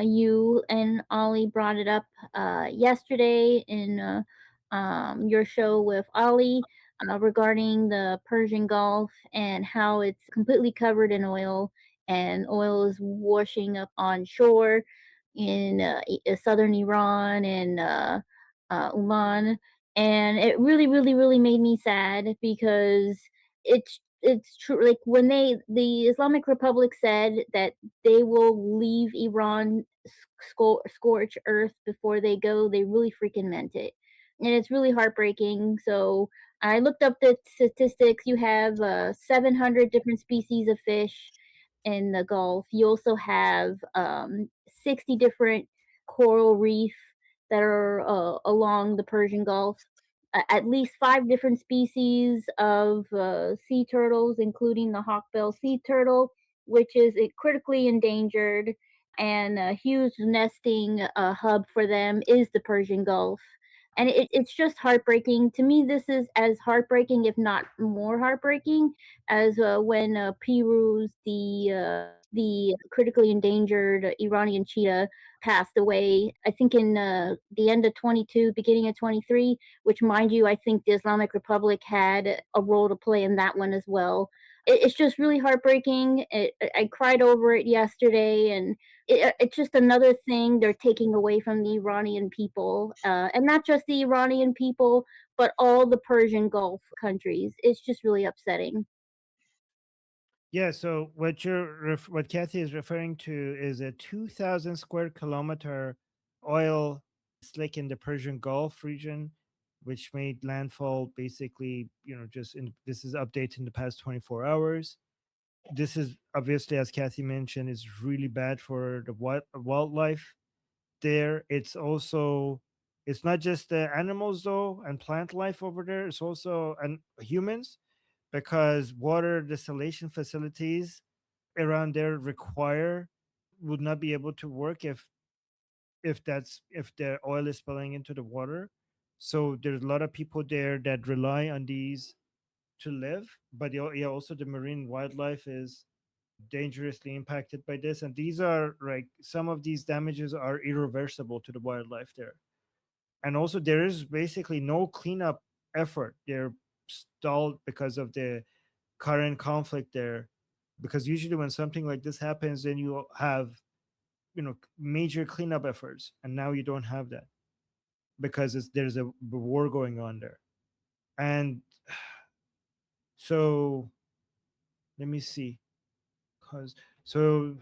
You and Ollie brought it up yesterday in your show with Ollie regarding the Persian Gulf and how it's completely covered in oil, and oil is washing up on shore in southern Iran and Oman. And it really, really, really made me sad because it's true. Like when the Islamic Republic said that they will leave Iran scorch earth before they go, they really freaking meant it. And it's really heartbreaking. So I looked up the statistics. You have 700 different species of fish in the Gulf. You also have 60 different coral reef that are along the Persian Gulf. At least five different species of sea turtles, including the hawkbill sea turtle, which is critically endangered, and a huge nesting hub for them is the Persian Gulf. And it's just heartbreaking. To me, this is as heartbreaking, if not more heartbreaking, as when Piruz, the critically endangered Iranian cheetah, passed away. I think in the end of 22, beginning of 23. Which, mind you, I think the Islamic Republic had a role to play in that one as well. It's just really heartbreaking. I cried over it yesterday, and it's just another thing they're taking away from the Iranian people, and not just the Iranian people, but all the Persian Gulf countries. It's just really upsetting. Yeah, so what Kathy is referring to is a 2,000 square kilometer oil slick in the Persian Gulf region, which made landfall basically, just in this is updated in the past 24 hours. This is obviously, as Kathy mentioned, is really bad for the wildlife there. It's not just the animals though and plant life over there. It's also and humans, because water distillation facilities around there require would not be able to work if the oil is spilling into the water. So there's a lot of people there that rely on these to live, but yeah, also the marine wildlife is dangerously impacted by this, and these are like some of these damages are irreversible to the wildlife there. And also there is basically no cleanup effort. They're stalled because of the current conflict there, because usually when something like this happens, then you have major cleanup efforts, and now you don't have that because there's a war going on there. And so let me see, cause so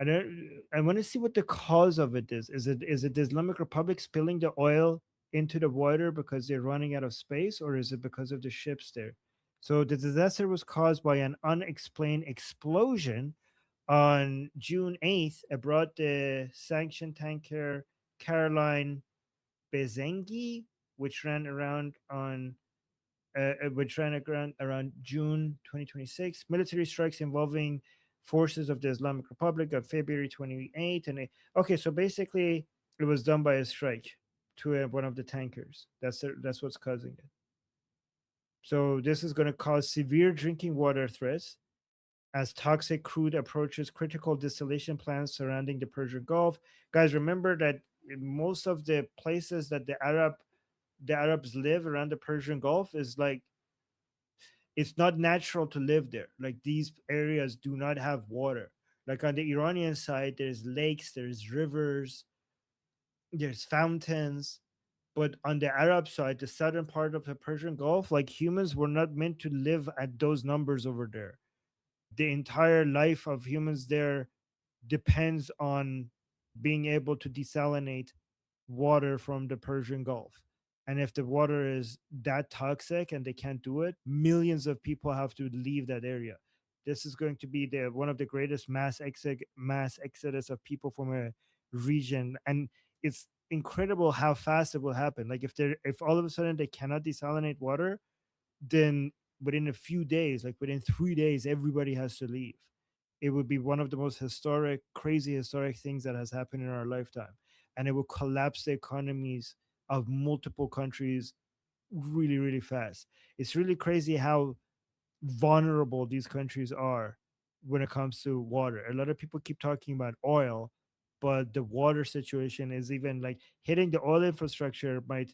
I want to see what the cause of it is. Is it the Islamic Republic spilling the oil into the water because they're running out of space, or is it because of the ships there? So the disaster was caused by an unexplained explosion on June 8th aboard the sanctioned tanker Caroline Bezengi, which ran around on which ran around June 2026. Military strikes involving forces of the Islamic Republic on February 28th. Okay, so basically it was done by a strike to one of the tankers. That's what's causing it. So this is going to cause severe drinking water threats as toxic crude approaches critical distillation plants surrounding the Persian Gulf. Guys, remember that in most of the places that the Arabs live around the Persian Gulf is like it's not natural to live there. Like these areas do not have water. Like on the Iranian side, there's lakes, there's rivers, there's fountains. But on the Arab side, the southern part of the Persian Gulf, like humans were not meant to live at those numbers over there. The entire life of humans there depends on being able to desalinate water from the Persian Gulf. And if the water is that toxic and they can't do it, millions of people have to leave that area. This is going to be the one of the greatest mass exodus of people from a region, and it's incredible how fast it will happen. Like if all of a sudden they cannot desalinate water, then within a few days, like within 3 days, everybody has to leave. It would be one of the most historic, crazy historic things that has happened in our lifetime. And it will collapse the economies of multiple countries really, really fast. It's really crazy how vulnerable these countries are when it comes to water. A lot of people keep talking about oil, but the water situation is even like hitting the oil infrastructure might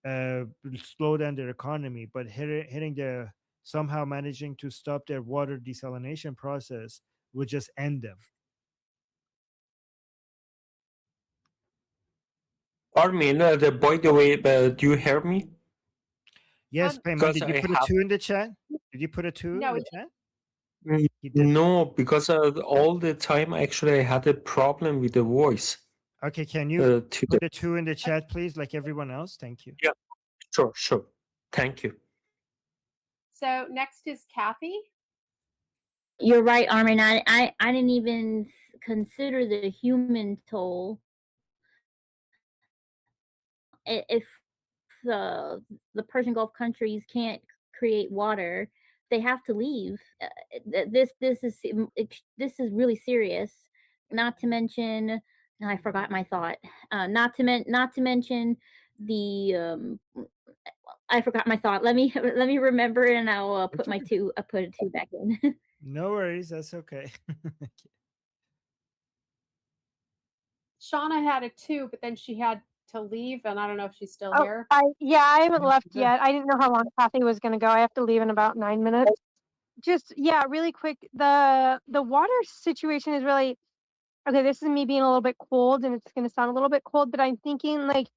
uh, slow down their economy, but hitting the somehow managing to stop their water desalination process would just end them. Armin, by the way, do you hear me? Yes, Payman, Because did you I put a have 2 in the chat? Did you put a 2 in No, the chat? Mm, He did. no, because all the time actually I had a problem with the voice. Okay, can you To the put a 2 in the chat, please, like everyone else? Thank you. Yeah, sure. Thank you. so next is Kathy. You're right, Armin. I didn't even consider the human toll. If the Persian Gulf countries can't create water, they have to leave. This is really serious. Not to mention, I forgot my thought. Not to mention the I forgot my thought. Let me remember, and I'll It's okay. put a two back in. No worries, that's okay. Shauna had a 2, but then she had to leave, and I don't know if she's still Oh, here. I haven't No, left she's there. yet. I didn't know how long Kathy was going to go. I have to leave in about 9 minutes. Just really quick. The water situation is really okay. This is me being a little bit cold, and it's going to sound a little bit cold, but I'm thinking like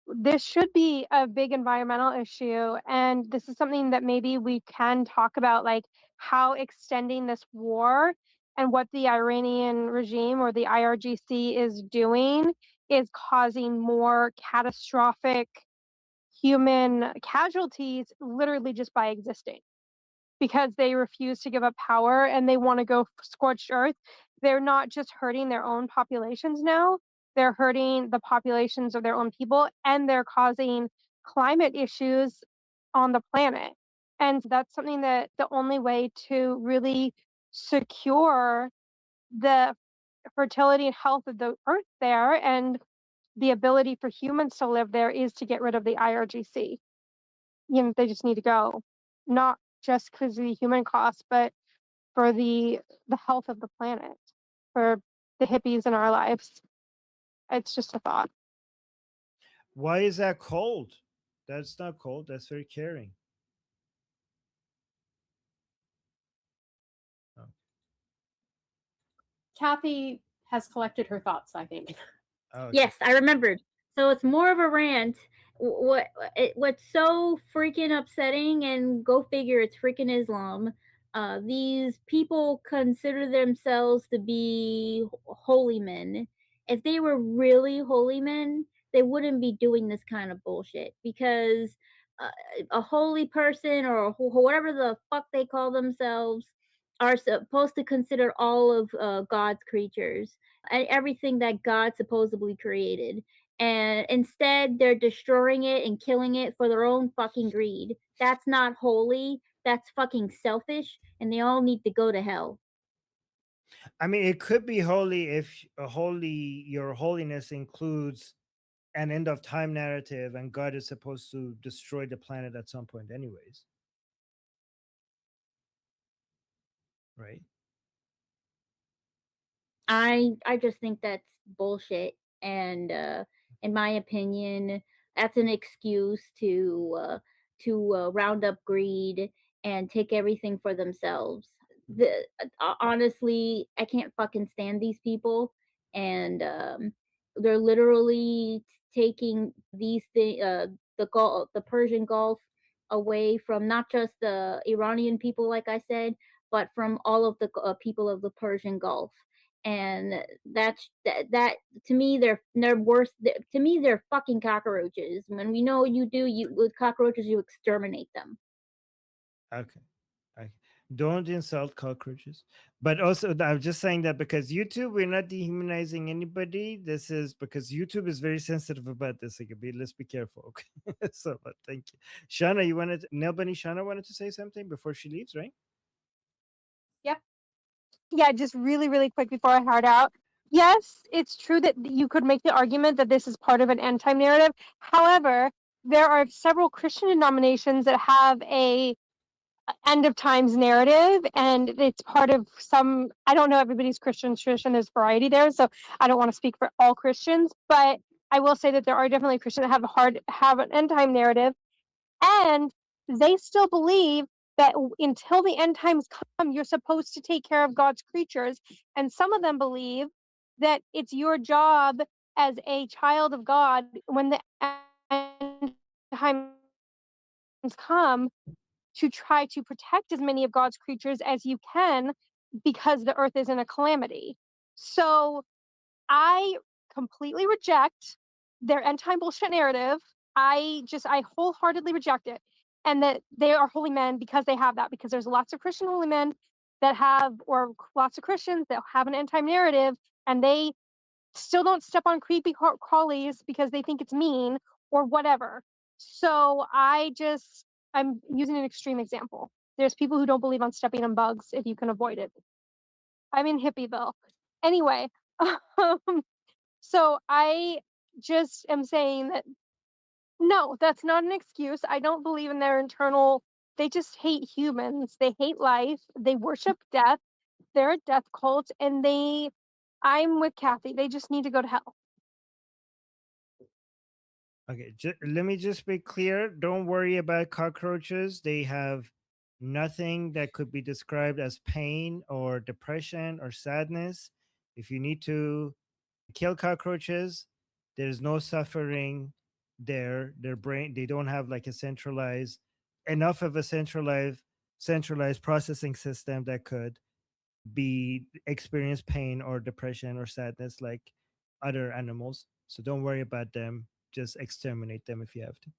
this should be a big environmental issue, and this is something that maybe we can talk about, like how extending this war and what the Iranian regime or the IRGC is doing is causing more catastrophic human casualties literally just by existing because they refuse to give up power and they want to go scorched earth. They're not just hurting their own populations now, they're hurting the populations of their own people, and they're causing climate issues on the planet. And that's something that the only way to really secure the fertility and health of the earth there and the ability for humans to live there is to get rid of the IRGC. They just need to go, not just because of the human cost, but for the health of the planet, for the hippies in our lives. It's just a thought. Why is that cold? That's not cold. That's very caring. Oh. Kathy has collected her thoughts, I think. Oh, okay. Yes, I remembered. So it's more of a rant. What's so freaking upsetting, and go figure, it's freaking Islam. These people consider themselves to be holy men. If they were really holy men, they wouldn't be doing this kind of bullshit, because uh, a holy person, or whatever the fuck they call themselves, are supposed to consider all of God's creatures and everything that God supposedly created. And instead, they're destroying it and killing it for their own fucking greed. That's not holy. That's fucking selfish, and they all need to go to hell. I mean, it could be holy if your holiness includes an end of time narrative, and God is supposed to destroy the planet at some point, anyways. Right? I just think that's bullshit, and in my opinion, that's an excuse to round up greed and take everything for themselves. Honestly, I can't fucking stand these people, and they're literally taking the Persian Gulf away from not just the Iranian people, like I said, but from all of the people of the Persian Gulf. And that to me, they're worse. To me, they're fucking cockroaches. When we know you with cockroaches, you exterminate them. Okay. Okay. Don't insult cockroaches. But also, I'm just saying that because YouTube, we're not dehumanizing anybody. This is because YouTube is very sensitive about this. Like, let's be careful. Okay. So, but thank you. Shana, Nelbani Shana wanted to say something before she leaves, right? Yep. Yeah, just really, really quick before I head out. Yes, it's true that you could make the argument that this is part of an end time narrative. However, there are several Christian denominations that have a end of times narrative, and it's part of some, I don't know everybody's Christian tradition, there's variety there, so I don't want to speak for all Christians, but I will say that there are definitely Christians that have an end time narrative, and they still believe that until the end times come, you're supposed to take care of God's creatures, and some of them believe that it's your job as a child of God when the end times come to try to protect as many of God's creatures as you can because the earth is in a calamity. So I completely reject their end time bullshit narrative. I wholeheartedly reject it. And that they are holy men because they have that, because there's lots of Christian holy men that have, or lots of Christians that have an end time narrative, and they still don't step on creepy crawlies because they think it's mean or whatever. So I'm using an extreme example. There's people who don't believe on stepping on bugs if you can avoid it. I'm in Hippieville. Anyway, so I just am saying that no, that's not an excuse. I don't believe in their internal, they just hate humans. They hate life. They worship death. They're a death cult, and I'm with Kathy. They just need to go to hell. Okay, let me just be clear. Don't worry about cockroaches. They have nothing that could be described as pain or depression or sadness. If you need to kill cockroaches, there's no suffering there. Their brain, they don't have like a enough of a centralized processing system that could be experience pain or depression or sadness like other animals. So don't worry about them. Just exterminate them if you have to.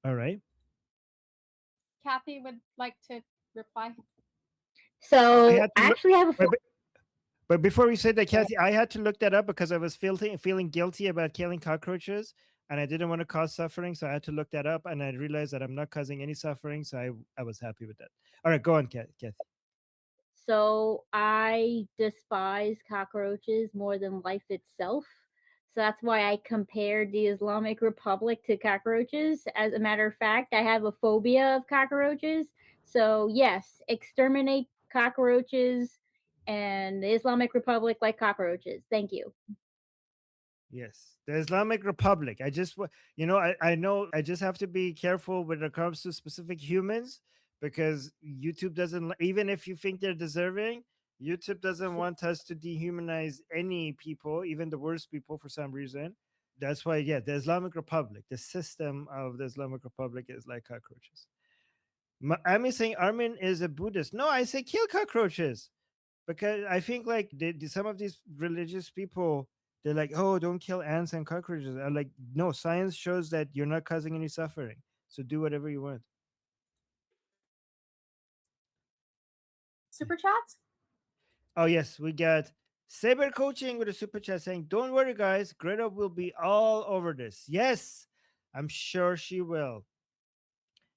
All right. Kathy would like to reply. I So had I to look, actually have a but before we said that, Kathy, I had to look that up because I was feeling guilty about killing cockroaches, and I didn't want to cause suffering, so I had to look that up, and I realized that I'm not causing any suffering, so I was happy with that. All right, go on, Kathy. So I despise cockroaches more than life itself. So that's why I compared the Islamic Republic to cockroaches. As a matter of fact, I have a phobia of cockroaches. So, yes, exterminate cockroaches, and the Islamic Republic like cockroaches. Thank you. Yes, the Islamic Republic. I know I just have to be careful when it comes to specific humans because YouTube doesn't, even if you think they're deserving, YouTube doesn't want us to dehumanize any people, even the worst people for some reason. That's why, yeah, the Islamic Republic, the system of the Islamic Republic is like cockroaches. I'm saying Armin is a Buddhist. No, I say kill cockroaches because I think like some of these religious people, they're like, oh, don't kill ants and cockroaches. I'm like, no, science shows that you're not causing any suffering, so do whatever you want. Super chats? Oh yes, we got Saber Coaching with a super chat saying, don't worry guys, Greta will be all over this. Yes, I'm sure she will.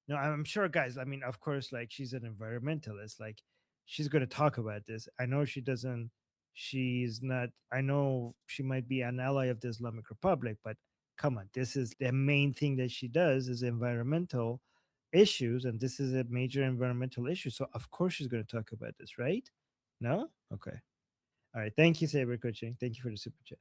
No, I'm sure, guys. I mean, of course, like she's an environmentalist. Like she's going to talk about this. I know she doesn't. She's not. I know she might be an ally of the Islamic Republic, but come on, this is the main thing that she does is environmental issues, and this is a major environmental issue. So of course she's going to talk about this, right? No? Okay. All right. Thank you, Saber Coaching. Thank you for the super chat.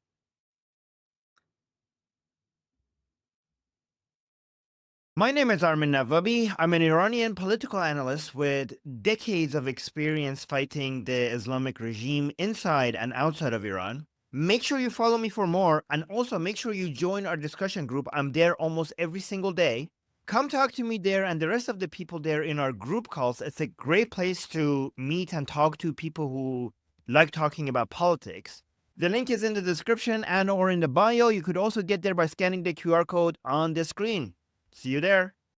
My name is Armin Navabi. I'm an Iranian political analyst with decades of experience fighting the Islamic regime inside and outside of Iran. Make sure you follow me for more, and also make sure you join our discussion group. I'm there almost every single day. Come talk to me there and the rest of the people there in our group calls. It's a great place to meet and talk to people who like talking about politics. The link is in the description and or in the bio. You could also get there by scanning the QR code on the screen. See you there.